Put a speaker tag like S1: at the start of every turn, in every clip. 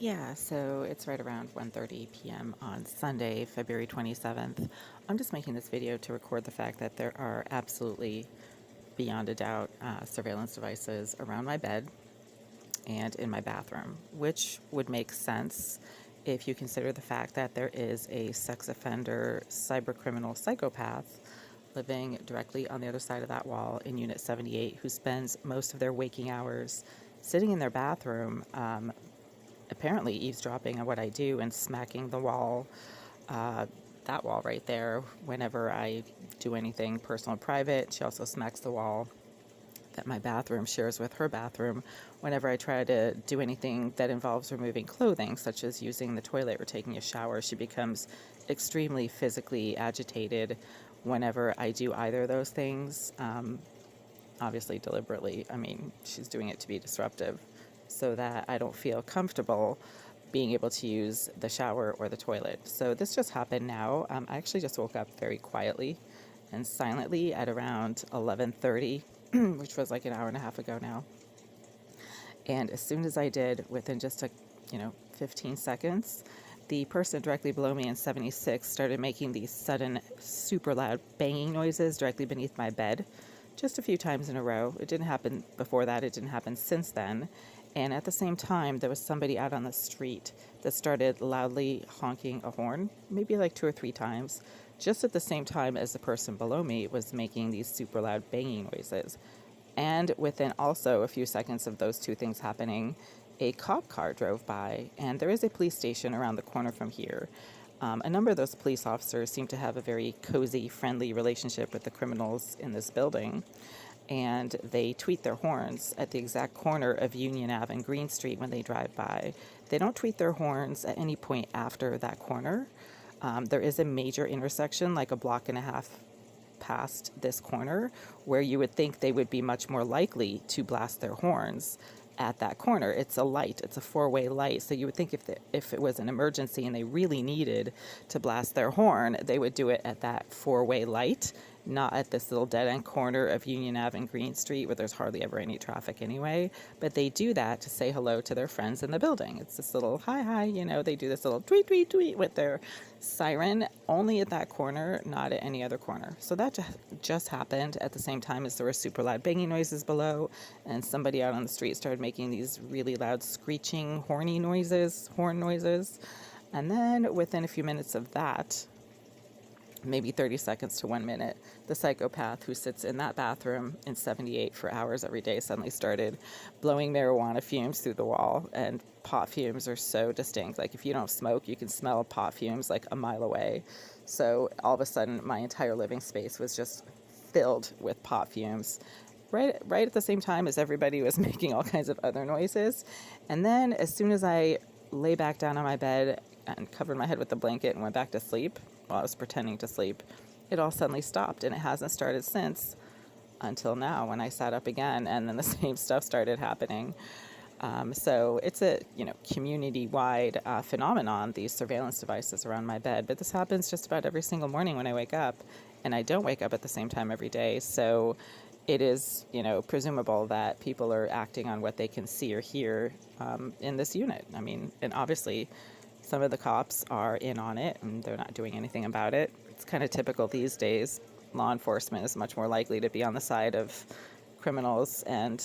S1: Yeah, so it's right around 1:30 p.m. on Sunday, February 27th. I'm just making this video to record the fact that there are absolutely, beyond a doubt, surveillance devices around my bed and in my bathroom, which would make sense if you consider the fact that there is a sex offender, cybercriminal psychopath living directly on the other side of that wall in Unit 78 who spends most of their waking hours sitting in their bathroom, apparently eavesdropping on what I do and smacking the wall, uh, that wall right there, whenever I do anything personal and private. She also smacks the wall that my bathroom shares with her bathroom whenever I try to do anything that involves removing clothing, such as using the toilet or taking a shower. She becomes extremely physically agitated whenever I do either of those things. Obviously deliberately. I mean, she's doing it to be disruptive so that I don't feel comfortable being able to use the shower or the toilet. So this just happened now. I actually just woke up very quietly and silently at around 11:30, which was like an hour and a half ago now. And as soon as I did, within just 15 seconds, the person directly below me in 76 started making these sudden, super loud banging noises directly beneath my bed, just a few times in a row. It didn't happen before that, it didn't happen since then. And at the same time, there was somebody out on the street that started loudly honking a horn, maybe like 2 or 3 times, just at the same time as the person below me was making these super loud banging noises. And within also a few seconds of those two things happening, a cop car drove by, and there is a police station around the corner from here. A number of those police officers seem to have a very cozy, friendly relationship with the criminals in this building, and they tweet their horns at the exact corner of Union Ave and Green Street when they drive by. They don't tweet their horns at any point after that corner. There is a major intersection, like a block and a half past this corner, where you would think they would be much more likely to blast their horns at that corner. It's a light, it's a four-way light, so you would think if it was an emergency and they really needed to blast their horn, they would do it at that four-way light, not at this little dead-end corner of Union Ave and Green Street where there's hardly ever any traffic anyway. But they do that to say hello to their friends in the building. It's this little hi, they do this little tweet, tweet, tweet with their siren only at that corner, not at any other corner. So that just happened at the same time as there were super loud banging noises below, and somebody out on the street started making these really loud screeching, horn noises. And then within a few minutes of that, maybe 30 seconds to 1 minute, the psychopath who sits in that bathroom in 78 for hours every day suddenly started blowing marijuana fumes through the wall. And pot fumes are so distinct. Like, if you don't smoke, you can smell pot fumes like a mile away. So all of a sudden, my entire living space was just filled with pot fumes. Right at the same time as everybody was making all kinds of other noises. And then as soon as I lay back down on my bed and covered my head with a blanket and went back to sleep, while I was pretending to sleep, it all suddenly stopped, and it hasn't started since until now when I sat up again, and then the same stuff started happening. So it's a community-wide phenomenon, these surveillance devices around my bed. But this happens just about every single morning when I wake up, and I don't wake up at the same time every day. So it is, presumable that people are acting on what they can see or hear in this unit. I mean, and obviously some of the cops are in on it, and they're not doing anything about it. It's kind of typical these days. Law enforcement is much more likely to be on the side of criminals and,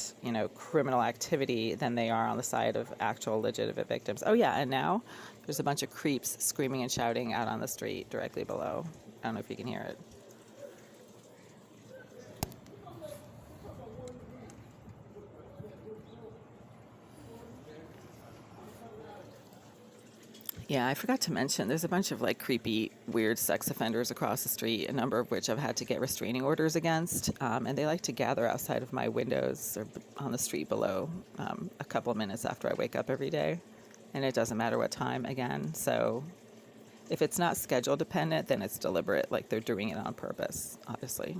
S1: criminal activity than they are on the side of actual legitimate victims. Oh, yeah, and now there's a bunch of creeps screaming and shouting out on the street directly below. I don't know if you can hear it. Yeah, I forgot to mention, there's a bunch of creepy, weird sex offenders across the street, a number of which I've had to get restraining orders against, and they like to gather outside of my windows or on the street below a couple of minutes after I wake up every day, and it doesn't matter what time again. So if it's not schedule dependent, then it's deliberate, like they're doing it on purpose, obviously.